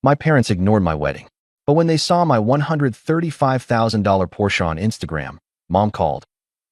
My parents ignored my wedding. But when they saw my $135,000 Porsche on Instagram, Mom called.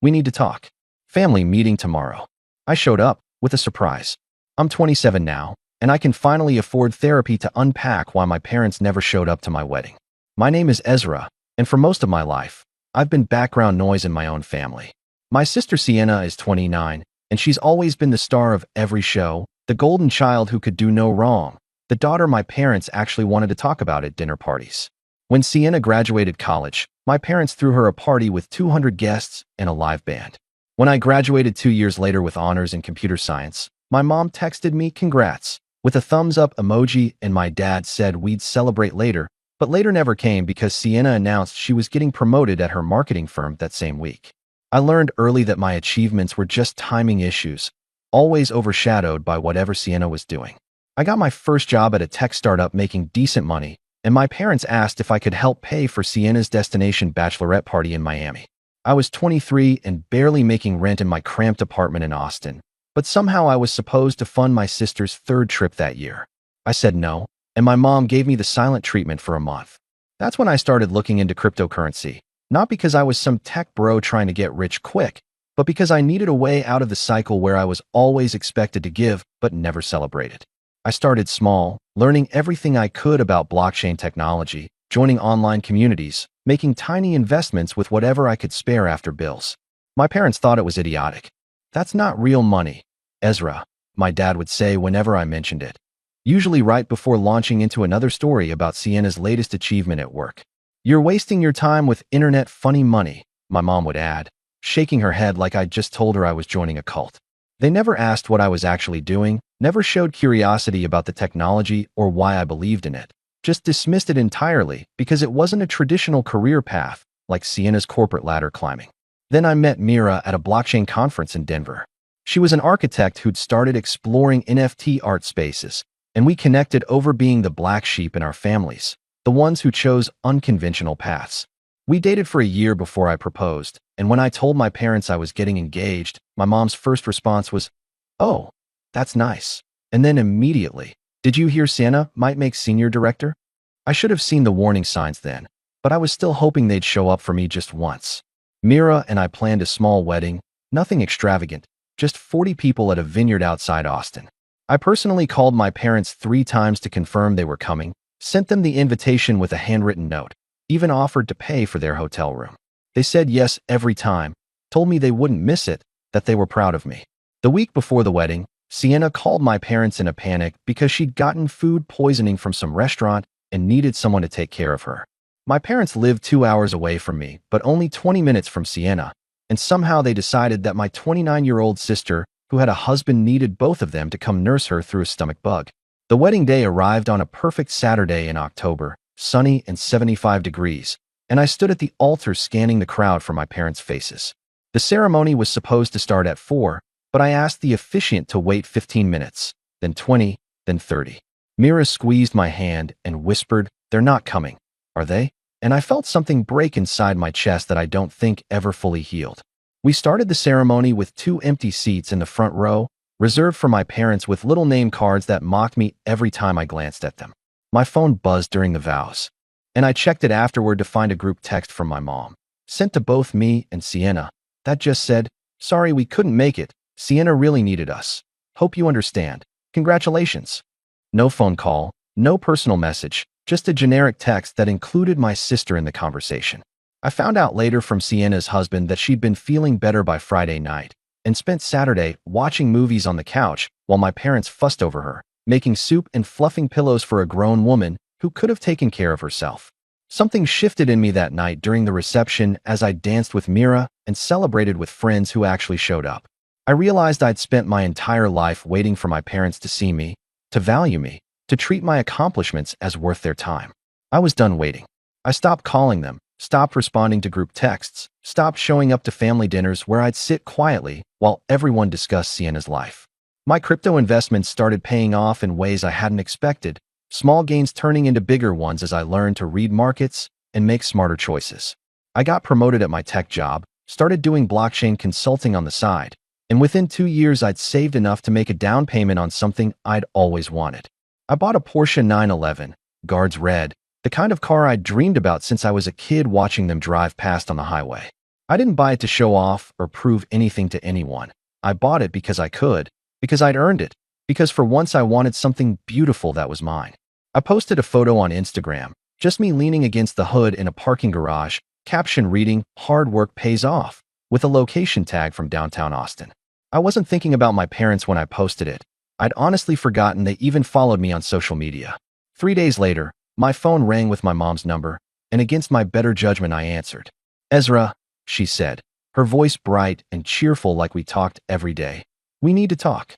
"We need to talk. Family meeting tomorrow." I showed up with a surprise. I'm 27 now, and I can finally afford therapy to unpack why my parents never showed up to my wedding. My name is Ezra, and for most of my life, I've been background noise in my own family. My sister Sienna is 29, and she's always been the star of every show, the golden child who could do no wrong, the daughter my parents actually wanted to talk about at dinner parties. When Sienna graduated college, my parents threw her a party with 200 guests and a live band. When I graduated 2 years later with honors in computer science, my mom texted me congrats with a thumbs up emoji, and my dad said we'd celebrate later, but later never came because Sienna announced she was getting promoted at her marketing firm that same week. I learned early that my achievements were just timing issues, always overshadowed by whatever Sienna was doing. I got my first job at a tech startup making decent money, and my parents asked if I could help pay for Sienna's destination bachelorette party in Miami. I was 23 and barely making rent in my cramped apartment in Austin, but somehow I was supposed to fund my sister's third trip that year. I said no, and my mom gave me the silent treatment for a month. That's when I started looking into cryptocurrency, not because I was some tech bro trying to get rich quick, but because I needed a way out of the cycle where I was always expected to give but never celebrated. I started small, learning everything I could about blockchain technology, joining online communities, making tiny investments with whatever I could spare after bills. My parents thought it was idiotic. "That's not real money, Ezra," my dad would say whenever I mentioned it, usually right before launching into another story about Sienna's latest achievement at work. "You're wasting your time with internet funny money," my mom would add, shaking her head like I'd just told her I was joining a cult. They never asked what I was actually doing, never showed curiosity about the technology or why I believed in it, just dismissed it entirely because it wasn't a traditional career path like Sienna's corporate ladder climbing. Then I met Mira at a blockchain conference in Denver. She was an architect who'd started exploring NFT art spaces, and we connected over being the black sheep in our families, the ones who chose unconventional paths. We dated for a year before I proposed, and when I told my parents I was getting engaged, my mom's first response was, "Oh, that's nice." And then immediately, "Did you hear Sienna might make senior director?" I should have seen the warning signs then, but I was still hoping they'd show up for me just once. Mira and I planned a small wedding, nothing extravagant, just 40 people at a vineyard outside Austin. I personally called my parents 3 times to confirm they were coming, sent them the invitation with a handwritten note, even offered to pay for their hotel room. They said yes every time, told me they wouldn't miss it, that they were proud of me. The week before the wedding, Sienna called my parents in a panic because she'd gotten food poisoning from some restaurant and needed someone to take care of her. My parents lived 2 hours away from me, but only 20 minutes from Sienna, and somehow they decided that my 29-year-old sister, who had a husband, needed both of them to come nurse her through a stomach bug. The wedding day arrived on a perfect Saturday in October, sunny and 75 degrees, and I stood at the altar scanning the crowd for my parents' faces. The ceremony was supposed to start at 4, but I asked the officiant to wait 15 minutes, then 20, then 30. Mira squeezed my hand and whispered, "They're not coming, are they?" And I felt something break inside my chest that I don't think ever fully healed. We started the ceremony with 2 empty seats in the front row, reserved for my parents, with little name cards that mocked me every time I glanced at them. My phone buzzed during the vows, and I checked it afterward to find a group text from my mom, sent to both me and Sienna, that just said, "Sorry we couldn't make it. Sienna really needed us. Hope you understand. Congratulations." No phone call, no personal message, just a generic text that included my sister in the conversation. I found out later from Sienna's husband that she'd been feeling better by Friday night and spent Saturday watching movies on the couch while my parents fussed over her, making soup and fluffing pillows for a grown woman who could have taken care of herself. Something shifted in me that night during the reception as I danced with Mira and celebrated with friends who actually showed up. I realized I'd spent my entire life waiting for my parents to see me, to value me, to treat my accomplishments as worth their time. I was done waiting. I stopped calling them, stopped responding to group texts, stopped showing up to family dinners where I'd sit quietly while everyone discussed Sienna's life. My crypto investments started paying off in ways I hadn't expected, small gains turning into bigger ones as I learned to read markets and make smarter choices. I got promoted at my tech job, started doing blockchain consulting on the side, and within 2 years I'd saved enough to make a down payment on something I'd always wanted. I bought a Porsche 911, guards red, the kind of car I'd dreamed about since I was a kid watching them drive past on the highway. I didn't buy it to show off or prove anything to anyone. I bought it because I could, because I'd earned it, because for once I wanted something beautiful that was mine. I posted a photo on Instagram, just me leaning against the hood in a parking garage, caption reading, "Hard work pays off," with a location tag from downtown Austin. I wasn't thinking about my parents when I posted it. I'd honestly forgotten they even followed me on social media. 3 days later, my phone rang with my mom's number, and against my better judgment I answered. "Ezra," she said, her voice bright and cheerful like we talked every day. "We need to talk."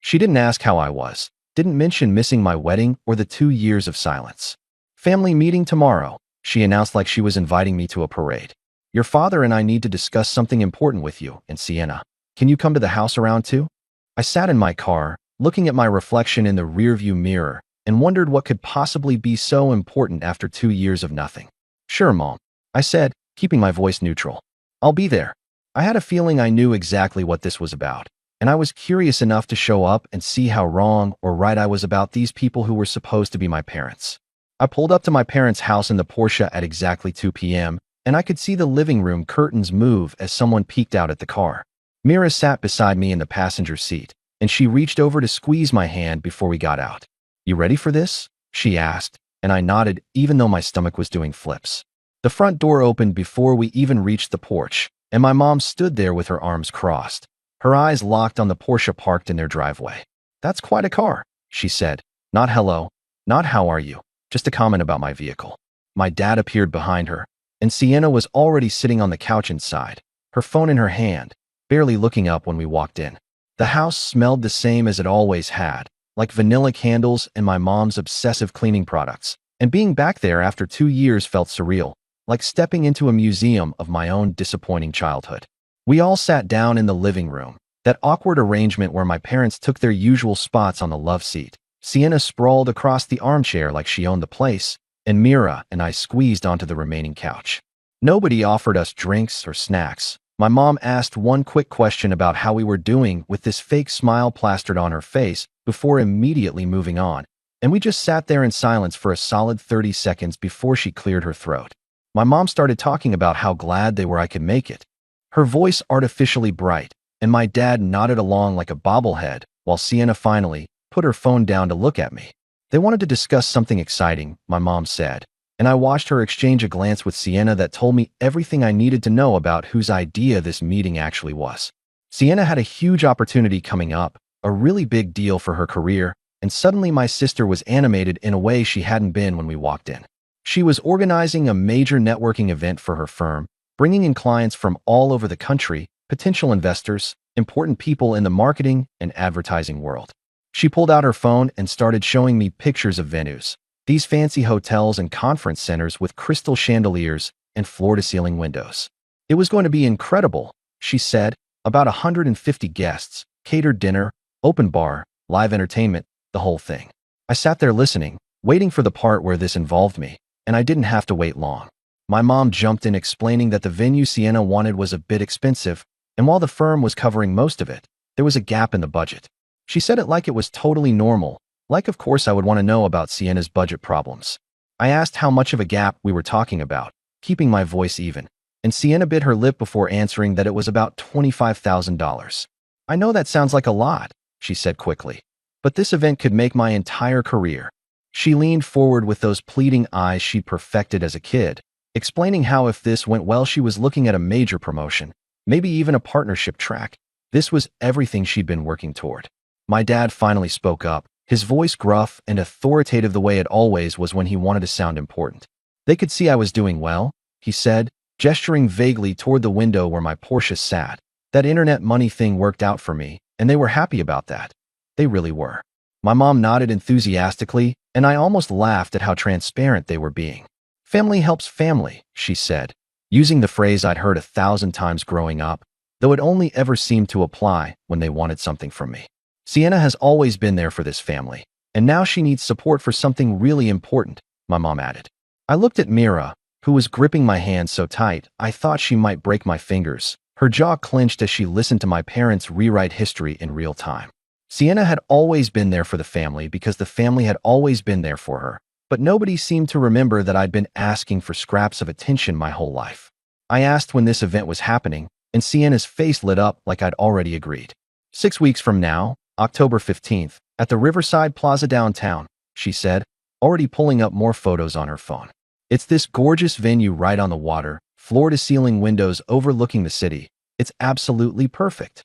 She didn't ask how I was, didn't mention missing my wedding or the 2 years of silence. "Family meeting tomorrow," she announced like she was inviting me to a parade. "Your father and I need to discuss something important with you and Sienna. Can you come to the house around 2?" I sat in my car, looking at my reflection in the rearview mirror, and wondered what could possibly be so important after 2 years of nothing. "Sure, Mom," I said, keeping my voice neutral. "I'll be there." I had a feeling I knew exactly what this was about, and I was curious enough to show up and see how wrong or right I was about these people who were supposed to be my parents. I pulled up to my parents' house in the Porsche at exactly 2 p.m., and I could see the living room curtains move as someone peeked out at the car. Mira sat beside me in the passenger seat, and she reached over to squeeze my hand before we got out. "You ready for this?" she asked, and I nodded even though my stomach was doing flips. The front door opened before we even reached the porch, and my mom stood there with her arms crossed, her eyes locked on the Porsche parked in their driveway. "That's quite a car," she said. Not hello, not how are you, just a comment about my vehicle. My dad appeared behind her, and Sienna was already sitting on the couch inside, her phone in her hand, barely looking up when we walked in. The house smelled the same as it always had, like vanilla candles and my mom's obsessive cleaning products. And being back there after 2 years felt surreal, like stepping into a museum of my own disappointing childhood. We all sat down in the living room, that awkward arrangement where my parents took their usual spots on the love seat. Sienna sprawled across the armchair like she owned the place, and Mira and I squeezed onto the remaining couch. Nobody offered us drinks or snacks. My mom asked one quick question about how we were doing with this fake smile plastered on her face before immediately moving on, and we just sat there in silence for a solid 30 seconds before she cleared her throat. My mom started talking about how glad they were I could make it, her voice artificially bright, and my dad nodded along like a bobblehead while Sienna finally put her phone down to look at me. They wanted to discuss something exciting, my mom said, and I watched her exchange a glance with Sienna that told me everything I needed to know about whose idea this meeting actually was. Sienna had a huge opportunity coming up, a really big deal for her career, and suddenly my sister was animated in a way she hadn't been when we walked in. She was organizing a major networking event for her firm, bringing in clients from all over the country, potential investors, important people in the marketing and advertising world. She pulled out her phone and started showing me pictures of venues, these fancy hotels and conference centers with crystal chandeliers and floor-to-ceiling windows. It was going to be incredible, she said, about 150 guests, catered dinner, open bar, live entertainment, the whole thing. I sat there listening, waiting for the part where this involved me, and I didn't have to wait long. My mom jumped in explaining that the venue Sienna wanted was a bit expensive, and while the firm was covering most of it, there was a gap in the budget. She said it like it was totally normal, like of course I would want to know about Sienna's budget problems. I asked how much of a gap we were talking about, keeping my voice even, and Sienna bit her lip before answering that it was about $25,000. "I know that sounds like a lot," she said quickly, "but this event could make my entire career." She leaned forward with those pleading eyes she'd perfected as a kid, explaining how if this went well she was looking at a major promotion, maybe even a partnership track. This was everything she'd been working toward. My dad finally spoke up, his voice gruff and authoritative the way it always was when he wanted to sound important. "They could see I was doing well," he said, gesturing vaguely toward the window where my Porsche sat. "That internet money thing worked out for me, and they were happy about that. They really were." My mom nodded enthusiastically, and I almost laughed at how transparent they were being. "Family helps family," she said, using the phrase I'd heard 1,000 times growing up, though it only ever seemed to apply when they wanted something from me. "Sienna has always been there for this family, and now she needs support for something really important," my mom added. I looked at Mira, who was gripping my hand so tight I thought she might break my fingers. Her jaw clenched as she listened to my parents rewrite history in real time. Sienna had always been there for the family because the family had always been there for her, but nobody seemed to remember that I'd been asking for scraps of attention my whole life. I asked when this event was happening, and Sienna's face lit up like I'd already agreed. 6 weeks from now, October 15th, at the Riverside Plaza downtown, she said, already pulling up more photos on her phone. It's this gorgeous venue right on the water, floor-to-ceiling windows overlooking the city. It's absolutely perfect.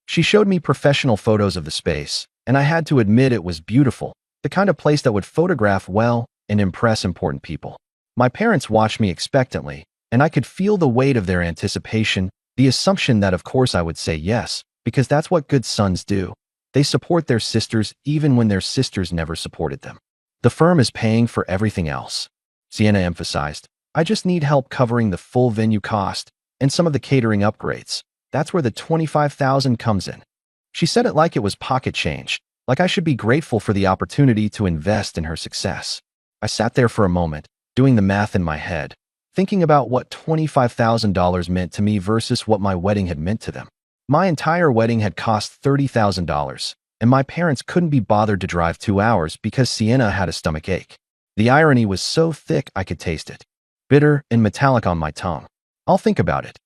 She showed me professional photos of the space, and I had to admit it was beautiful, the kind of place that would photograph well and impress important people. My parents watched me expectantly, and I could feel the weight of their anticipation, the assumption that of course I would say yes, because that's what good sons do. They support their sisters even when their sisters never supported them. The firm is paying for everything else, Sienna emphasized. I just need help covering the full venue cost and some of the catering upgrades. That's where the $25,000 comes in. She said it like it was pocket change, like I should be grateful for the opportunity to invest in her success. I sat there for a moment, doing the math in my head, thinking about what $25,000 meant to me versus what my wedding had meant to them. My entire wedding had cost $30,000, and my parents couldn't be bothered to drive 2 hours because Sienna had a stomach ache. The irony was so thick I could taste it, bitter and metallic on my tongue. I'll think about it,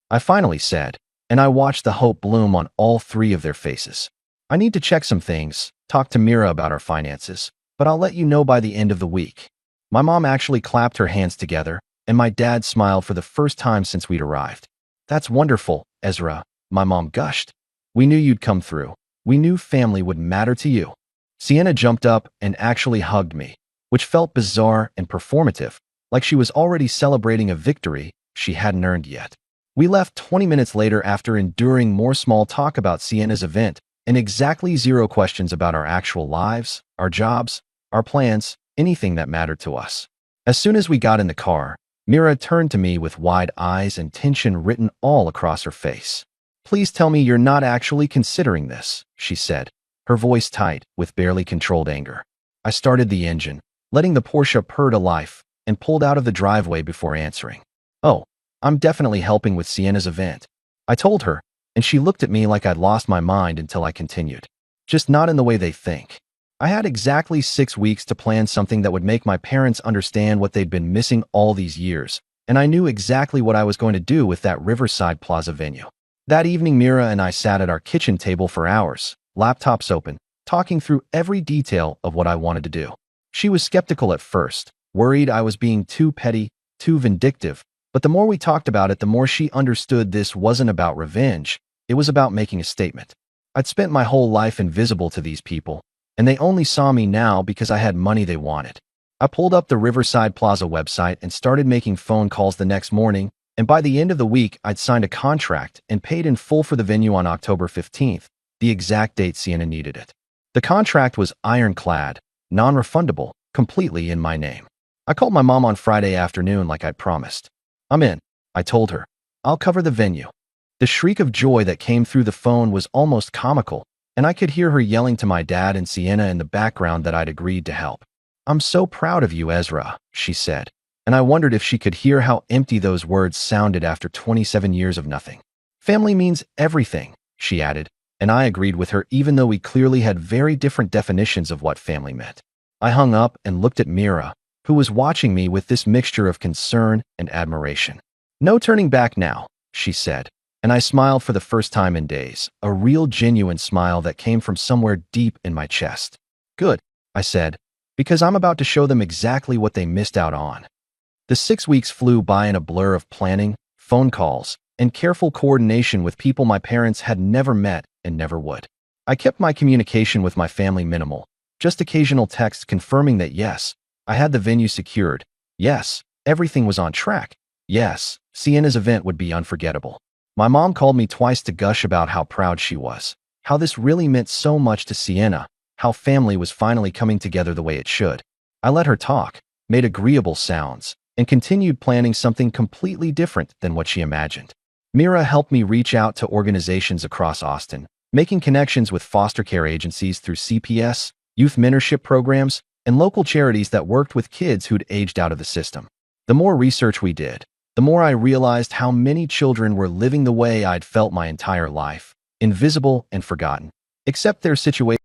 I finally said, and I watched the hope bloom on all three of their faces. I need to check some things, talk to Mira about our finances, but I'll let you know by the end of the week. My mom actually clapped her hands together, and my dad smiled for the first time since we'd arrived. That's wonderful, Ezra, my mom gushed. We knew you'd come through. We knew family would matter to you. Sienna jumped up and actually hugged me, which felt bizarre and performative, like she was already celebrating a victory she hadn't earned yet. We left 20 minutes later after enduring more small talk about Sienna's event and exactly 0 questions about our actual lives, our jobs, our plans, anything that mattered to us. As soon as we got in the car, Mira turned to me with wide eyes and tension written all across her face. Please tell me you're not actually considering this, she said, her voice tight with barely controlled anger. I started the engine, letting the Porsche purr to life, and pulled out of the driveway before answering. Oh, I'm definitely helping with Sienna's event, I told her, and she looked at me like I'd lost my mind until I continued. Just not in the way they think. I had exactly 6 weeks to plan something that would make my parents understand what they'd been missing all these years, and I knew exactly what I was going to do with that Riverside Plaza venue. That evening, Mira and I sat at our kitchen table for hours, laptops open, talking through every detail of what I wanted to do. She was skeptical at first, worried I was being too petty, too vindictive, but the more we talked about it, the more she understood this wasn't about revenge, it was about making a statement. I'd spent my whole life invisible to these people, and they only saw me now because I had money they wanted. I pulled up the Riverside Plaza website and started making phone calls the next morning, and by the end of the week, I'd signed a contract and paid in full for the venue on October 15th, the exact date Sienna needed it. The contract was ironclad, non-refundable, completely in my name. I called my mom on Friday afternoon like I'd promised. I'm in, I told her. I'll cover the venue. The shriek of joy that came through the phone was almost comical, and I could hear her yelling to my dad and Sienna in the background that I'd agreed to help. I'm so proud of you, Ezra, she said, and I wondered if she could hear how empty those words sounded after 27 years of nothing. Family means everything, she added, and I agreed with her even though we clearly had very different definitions of what family meant. I hung up and looked at Mira, who was watching me with this mixture of concern and admiration. No turning back now, she said, and I smiled for the first time in days, a real genuine smile that came from somewhere deep in my chest. Good, I said, because I'm about to show them exactly what they missed out on. The 6 weeks flew by in a blur of planning, phone calls, and careful coordination with people my parents had never met and never would. I kept my communication with my family minimal, just occasional texts confirming that yes, I had the venue secured, yes, everything was on track, yes, Sienna's event would be unforgettable. My mom called me twice to gush about how proud she was, how this really meant so much to Sienna, how family was finally coming together the way it should. I let her talk, made agreeable sounds, and continued planning something completely different than what she imagined. Mira helped me reach out to organizations across Austin, making connections with foster care agencies through CPS, youth mentorship programs, and local charities that worked with kids who'd aged out of the system. The more research we did, the more I realized how many children were living the way I'd felt my entire life, invisible and forgotten, except their situation